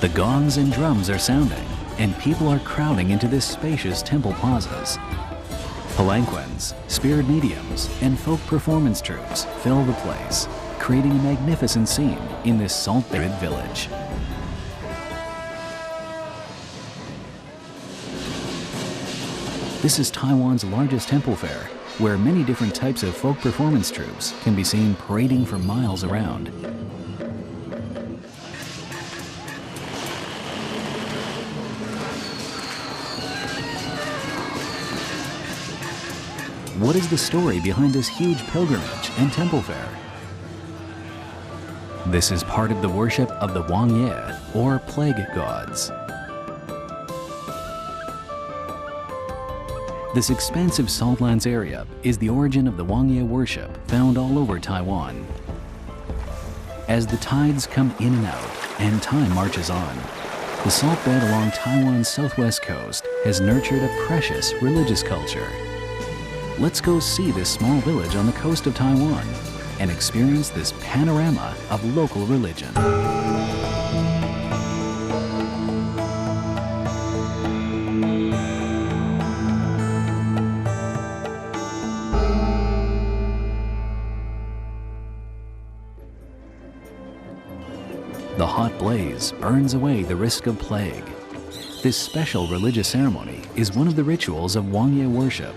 The gongs and drums are sounding, and people are crowding into this spacious temple plazas. Palanquins, spirit mediums, and folk performance troupes fill the place, creating a magnificent scene in this salt-buried village. This is Taiwan's largest temple fair, where many different types of folk performance troupes can be seen parading for miles around. What is the story behind this huge pilgrimage and temple fair? This is part of the worship of the Wang Ye, or plague gods. This expansive saltlands area is the origin of the Wang Ye worship found all over Taiwan. As the tides come in and out and time marches on, the salt bed along Taiwan's southwest coast has nurtured a precious religious culture. Let's go see this small village on the coast of Taiwan and experience this panorama of local religion. The hot blaze burns away the risk of plague. This special religious ceremony is one of the rituals of Wang Ye worship.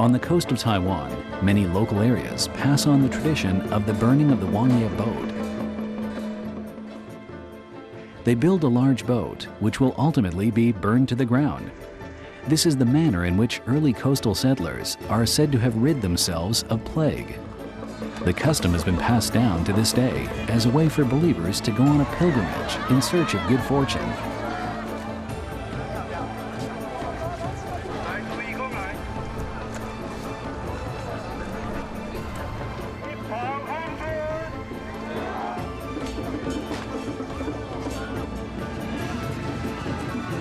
On the coast of Taiwan, many local areas pass on the tradition of the burning of the Wang Ye boat. They build a large boat, which will ultimately be burned to the ground. This is the manner in which early coastal settlers are said to have rid themselves of plague. The custom has been passed down to this day as a way for believers to go on a pilgrimage in search of good fortune.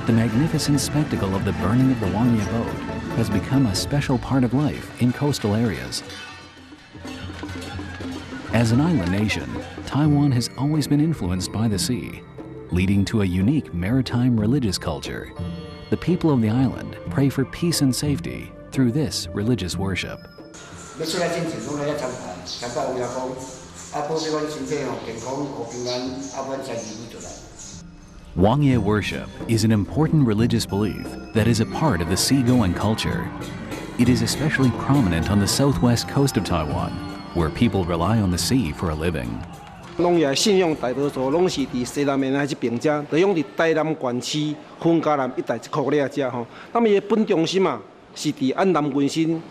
The magnificent spectacle of the burning of the Wang Ye boat has become a special part of life in coastal areas. As an island nation, Taiwan has always been influenced by the sea, leading to a unique maritime religious culture. The people of the island pray for peace and safety through this religious worship. Wang Ye worship is an important religious belief that is a part of the seagoing culture. It is especially prominent on the southwest coast of Taiwan, where people rely on the sea for a living. 拢也信仰大多数拢是伫西南面这边遮，就用伫台南县区分嘉南一带一块咧遮吼。那么伊本中心嘛是伫安南文心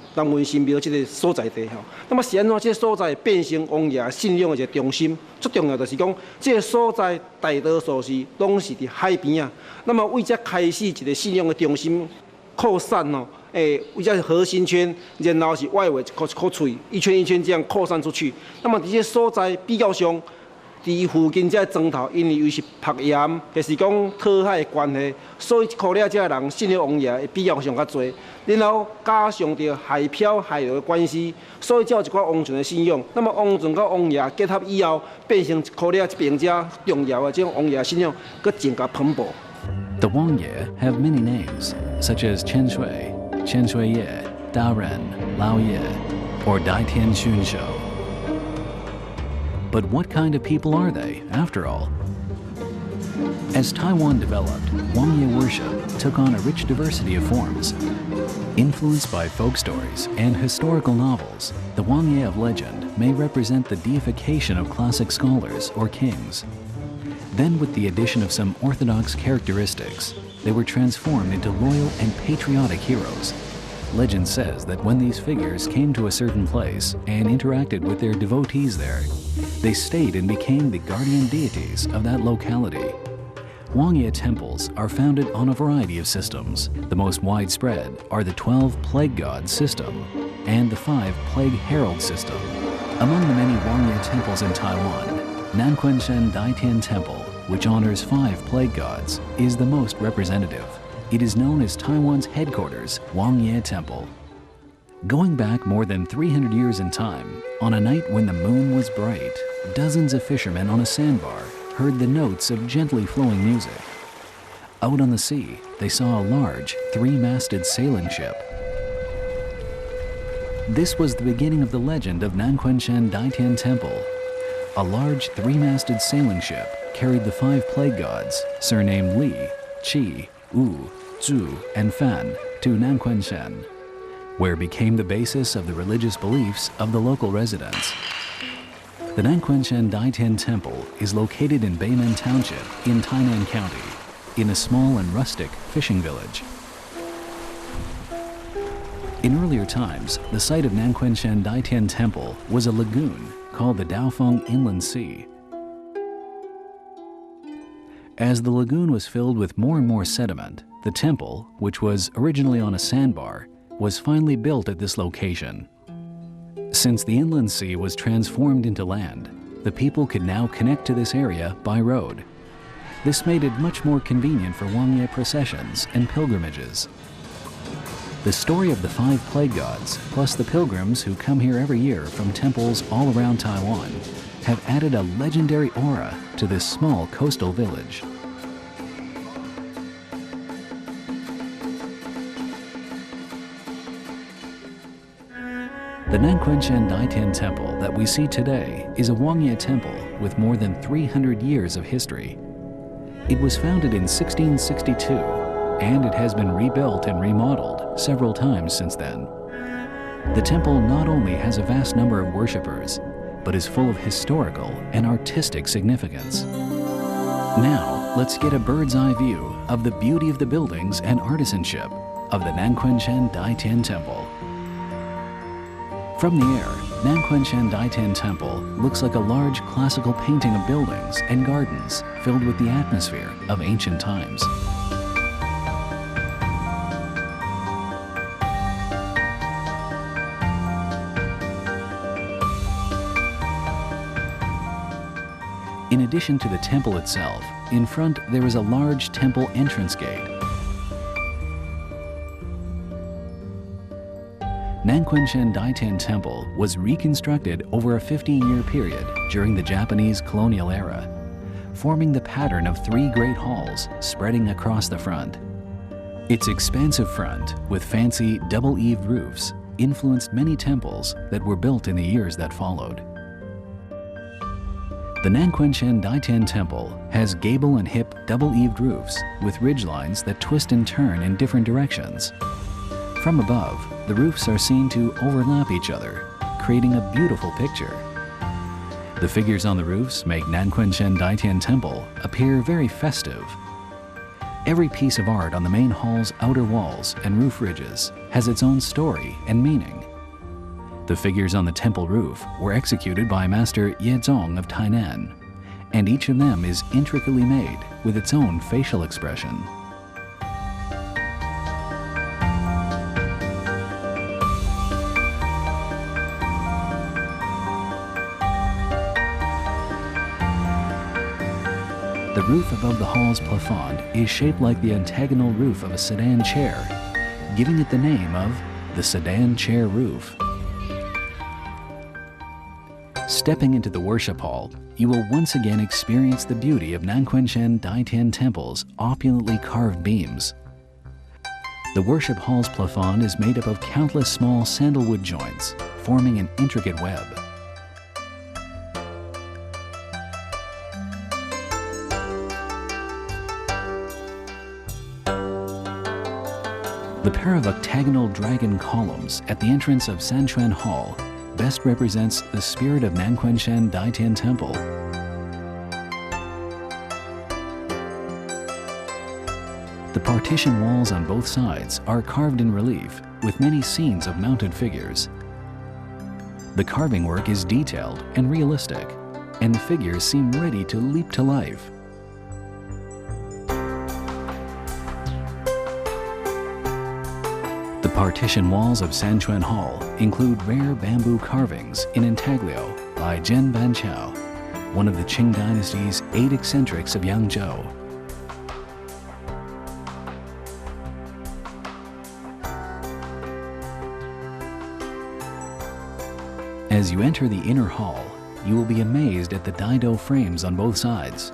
庙这个所在地吼。那么是安怎这个所在变成王爷信仰的一个中心？最重要就是讲，这个所在大多数是拢是伫海边啊。那么为这开始一个信仰的中心扩散哦。 为这核心圈，然后是外围一颗嘴，一圈一圈这样扩散出去。那么这些所在比较上，伫附近这庄头，因为又是曝盐，就是讲讨海的关系，所以一块了这人信仰王爷的比较上较多。然后加上着海漂海流的关系，所以才有一寡王船的信仰。那么王船甲王爷结合以后，变成一块了这边遮重要的这种王爷信仰，佮更加蓬勃。The Wang Ye have many names, such as Chen Shui, Chen Shui Ye, Da Ren, Lao Ye, or Dai Tian Xun Shou. But what kind of people are they, after all? As Taiwan developed, Wang Ye worship took on a rich diversity of forms. Influenced by folk stories and historical novels, the Wang Ye of legend may represent the deification of classic scholars or kings. Then, with the addition of some orthodox characteristics, they were transformed into loyal and patriotic heroes. Legend says that when these figures came to a certain place and interacted with their devotees there, they stayed and became the guardian deities of that locality. Wang Ye temples are founded on a variety of systems. The most widespread are the 12 Plague Gods system and the 5 Plague Herald system. Among the many Wang Ye temples in Taiwan, Nanquanshen Daitian Temple, which honors 5 plague gods, is the most representative. It is known as Taiwan's headquarters, Wang Ye Temple. Going back more than 300 years in time, on a night when the moon was bright, dozens of fishermen on a sandbar heard the notes of gently flowing music. Out on the sea, they saw a large, three-masted sailing ship. This was the beginning of the legend of Nanquanshan Daitian Temple. A large, three-masted sailing ship carried the 5 plague gods, surnamed Li, Qi, Wu, Zhu, and Fan, to Nanquanshan, where it became the basis of the religious beliefs of the local residents. The Nanquanshan Daitian Temple is located in Beimen Township in Tainan County, in a small and rustic fishing village. In earlier times, the site of Nanquanshan Daitian Temple was a lagoon called the Daofeng Inland Sea. As the lagoon was filled with more and more sediment, the temple, which was originally on a sandbar, was finally built at this location. Since the inland sea was transformed into land, the people could now connect to this area by road. This made it much more convenient for Wangye processions and pilgrimages. The story of the 5 plague gods, plus the pilgrims who come here every year from temples all around Taiwan, have added a legendary aura to this small coastal village. The Nanquanshan Daitian Temple that we see today is a Wangye temple with more than 300 years of history. It was founded in 1662, and it has been rebuilt and remodeled several times since then. The temple not only has a vast number of worshippers, but is full of historical and artistic significance. Now, let's get a bird's eye view of the beauty of the buildings and artisanship of the Nanquanshan Daitian Temple. From the air, Nanquanshan Daitian Temple looks like a large classical painting of buildings and gardens filled with the atmosphere of ancient times. In addition to the temple itself, in front there is a large temple entrance gate. Nanquanshan Daitian Temple was reconstructed over a 50-year period during the Japanese colonial era, forming the pattern of 3 great halls spreading across the front. Its expansive front, with fancy double-eaved roofs, influenced many temples that were built in the years that followed. The Nanquanshan Daitian Temple has gable and hip double-eaved roofs with ridgelines that twist and turn in different directions. From above, the roofs are seen to overlap each other, creating a beautiful picture. The figures on the roofs make Nanquanshan Daitian Temple appear very festive. Every piece of art on the main hall's outer walls and roof ridges has its own story and meaning. The figures on the temple roof were executed by Master Yezong of Tainan, and each of them is intricately made with its own facial expression. The roof above the hall's plafond is shaped like the octagonal roof of a sedan chair, giving it the name of the sedan chair roof. Stepping into the worship hall, you will once again experience the beauty of Nanquanshan Daitian Temple's opulently carved beams. The worship hall's plafond is made up of countless small sandalwood joints, forming an intricate web. The pair of octagonal dragon columns at the entrance of Sanchuan Hall best represents the spirit of Nanquanshan Daitian Temple. The partition walls on both sides are carved in relief with many scenes of mounted figures. The carving work is detailed and realistic, and the figures seem ready to leap to life. The partition walls of Sanchuan Hall include rare bamboo carvings in intaglio by Zhen Banqiao, one of the Qing dynasty's 8 eccentrics of Yangzhou. As you enter the inner hall, you will be amazed at the daido frames on both sides.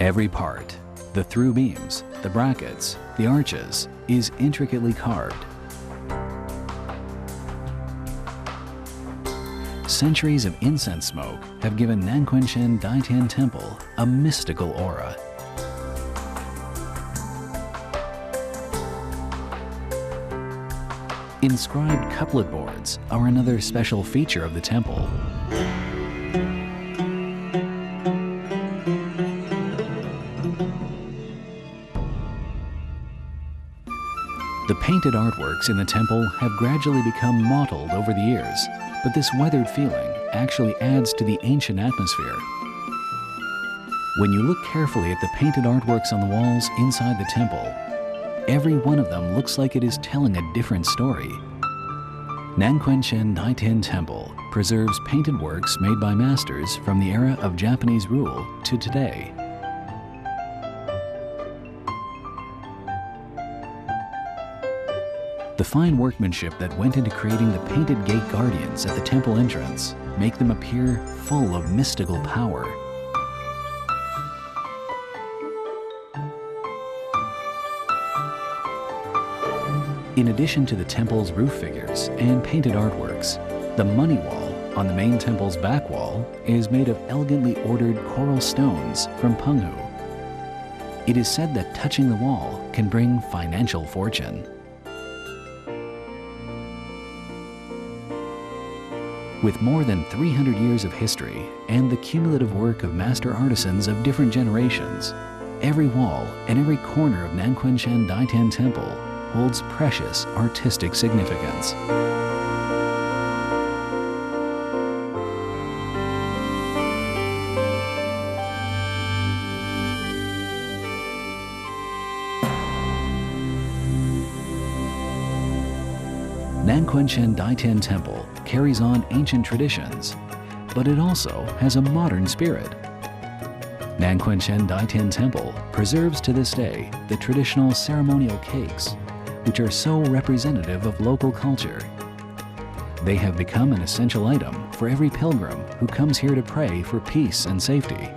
Every part, the through beams, the brackets, the arches, is intricately carved. Centuries of incense smoke have given Nanquanshen Daitian Temple a mystical aura. Inscribed couplet boards are another special feature of the temple. The painted artworks in the temple have gradually become mottled over the years, but this weathered feeling actually adds to the ancient atmosphere. When you look carefully at the painted artworks on the walls inside the temple, every one of them looks like it is telling a different story. Nanquanshen Daitian Temple preserves painted works made by masters from the era of Japanese rule to today. The fine workmanship that went into creating the painted gate guardians at the temple entrance make them appear full of mystical power. In addition to the temple's roof figures and painted artworks, the money wall on the main temple's back wall is made of elegantly ordered coral stones from Penghu. It is said that touching the wall can bring financial fortune. With more than 300 years of history and the cumulative work of master artisans of different generations, every wall and every corner of Nanquanshen Daitian Temple holds precious artistic significance. Nanquanshen Daitian Temple carries on ancient traditions, but it also has a modern spirit. Nanquanshen Daitian Temple preserves to this day the traditional ceremonial cakes, which are so representative of local culture. They have become an essential item for every pilgrim who comes here to pray for peace and safety.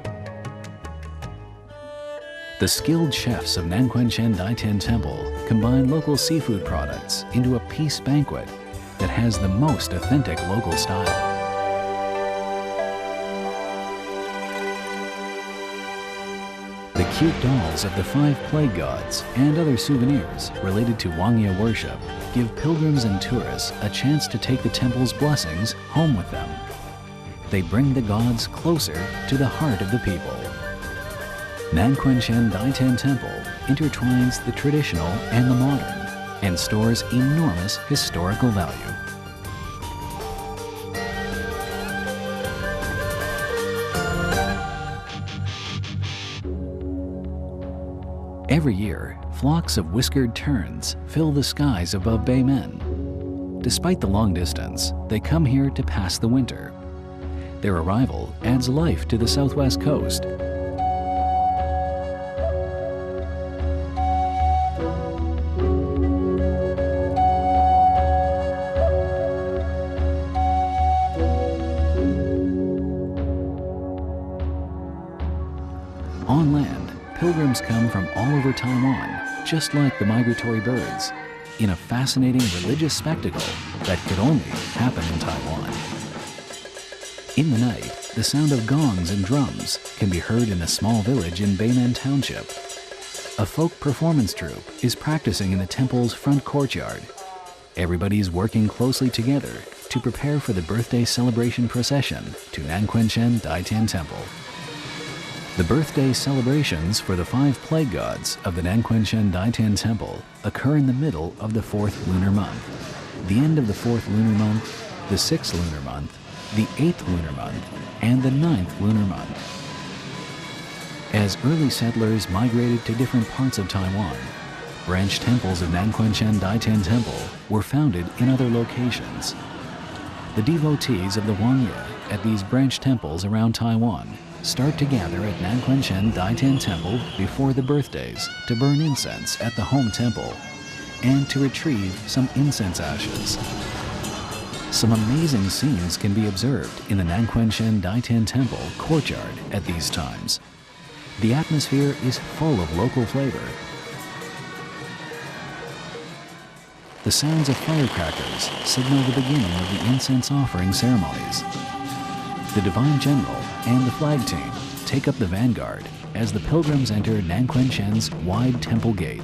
The skilled chefs of Nanquanshen Daitian Temple combine local seafood products into a peace banquet that has the most authentic local style. The cute dolls of the 5 plague gods and other souvenirs related to Wangye worship give pilgrims and tourists a chance to take the temple's blessings home with them. They bring the gods closer to the heart of the people. Nanquanshen Daitian Temple intertwines the traditional and the modern and stores enormous historical value. Every year, flocks of whiskered terns fill the skies above Beimen. Despite the long distance, they come here to pass the winter. Their arrival adds life to the southwest coast. On land, pilgrims come from all over Taiwan, just like the migratory birds, in a fascinating religious spectacle that could only happen in Taiwan. In the night, the sound of gongs and drums can be heard in a small village in Beimen Township. A folk performance troupe is practicing in the temple's front courtyard. Everybody is working closely together to prepare for the birthday celebration procession to Nanquanshen Daitian Temple. The birthday celebrations for the 5 plague gods of the Nanquanshen Daitian Temple occur in the middle of the 4th lunar month, the end of the 4th lunar month, the 6th lunar month, the 8th lunar month, and the 9th lunar month. As early settlers migrated to different parts of Taiwan, branch temples of Nanquanshen Daitian Temple were founded in other locations. The devotees of the Wangye at these branch temples around Taiwan start to gather at Nanquanshen Daitian Temple before the birthdays to burn incense at the home temple and to retrieve some incense ashes. Some amazing scenes can be observed in the Nanquanshen Daitan Temple courtyard at these times. The atmosphere is full of local flavor. The sounds of firecrackers signal the beginning of the incense offering ceremonies. The Divine General and the flag team take up the vanguard as the pilgrims enter Nanquanshen's wide temple gate.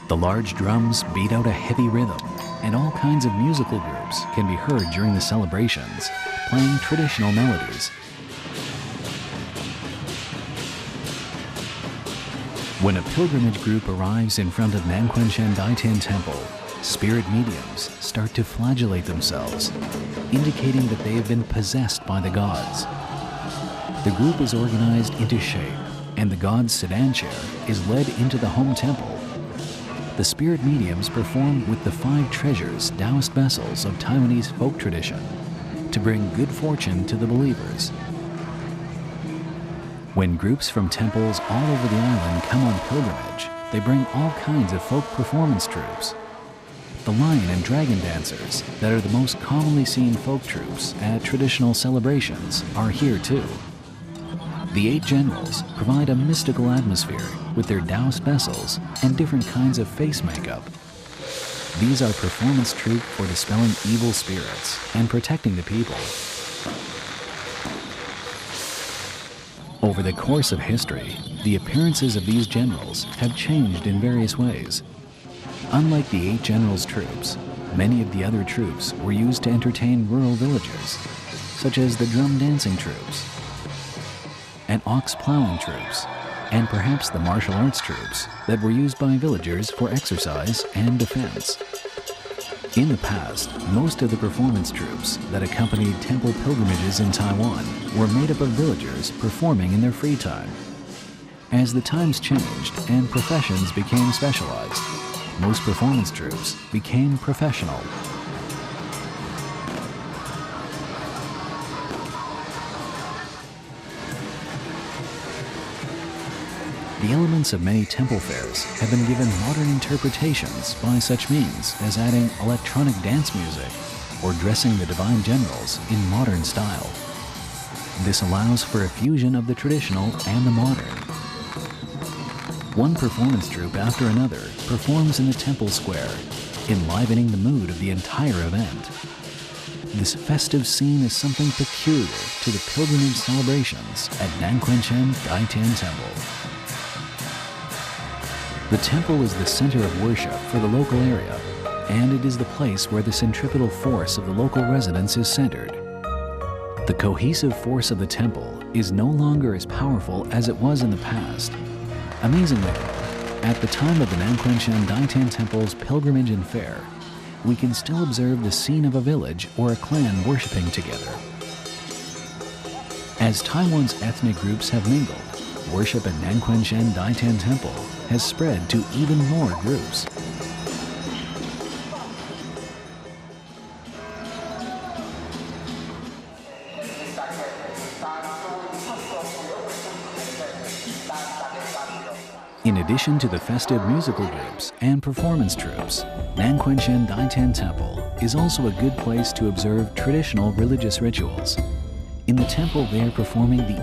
The large drums beat out a heavy rhythm, and all kinds of musical groups can be heard during the celebrations, playing traditional melodies. When a pilgrimage group arrives in front of Nanquanshen Daitan Temple, spirit mediums start to flagellate themselves, indicating that they have been possessed by the gods. The group is organized into shape, and the god's sedan chair is led into the home temple. The spirit mediums perform with the 5 treasures Taoist vessels of Taiwanese folk tradition to bring good fortune to the believers. When groups from temples all over the island come on pilgrimage, they bring all kinds of folk performance troupes. The lion and dragon dancers that are the most commonly seen folk troupes at traditional celebrations are here too. The 8 generals provide a mystical atmosphere with their Taoist vessels and different kinds of face makeup. These are performance troupe for dispelling evil spirits and protecting the people. Over the course of history, the appearances of these generals have changed in various ways. Unlike the 8 generals' troops, many of the other troops were used to entertain rural villagers, such as the drum dancing troops, and ox plowing troops, and perhaps the martial arts troops that were used by villagers for exercise and defense. In the past, most of the performance troops that accompanied temple pilgrimages in Taiwan were made up of villagers performing in their free time. As the times changed and professions became specialized, most performance troops became professional. The elements of many temple fairs have been given modern interpretations by such means as adding electronic dance music or dressing the divine generals in modern style. This allows for a fusion of the traditional and the modern. One performance troupe after another performs in the temple square, enlivening the mood of the entire event. This festive scene is something peculiar to the pilgrimage celebrations at Nanquanshen Daitan Temple. The temple is the center of worship for the local area, and it is the place where the centripetal force of the local residents is centered. The cohesive force of the temple is no longer as powerful as it was in the past. Amazingly, at the time of the Nanquanshen Daitan Temple's pilgrimage and fair, we can still observe the scene of a village or a clan worshiping together. As Taiwan's ethnic groups have mingled, worship at Nanquanshen Daitan Temple has spread to even more groups. In addition to the festive musical groups and performance troupes, Nanquanshen Daitan Temple is also a good place to observe traditional religious rituals. In the temple, they are performing the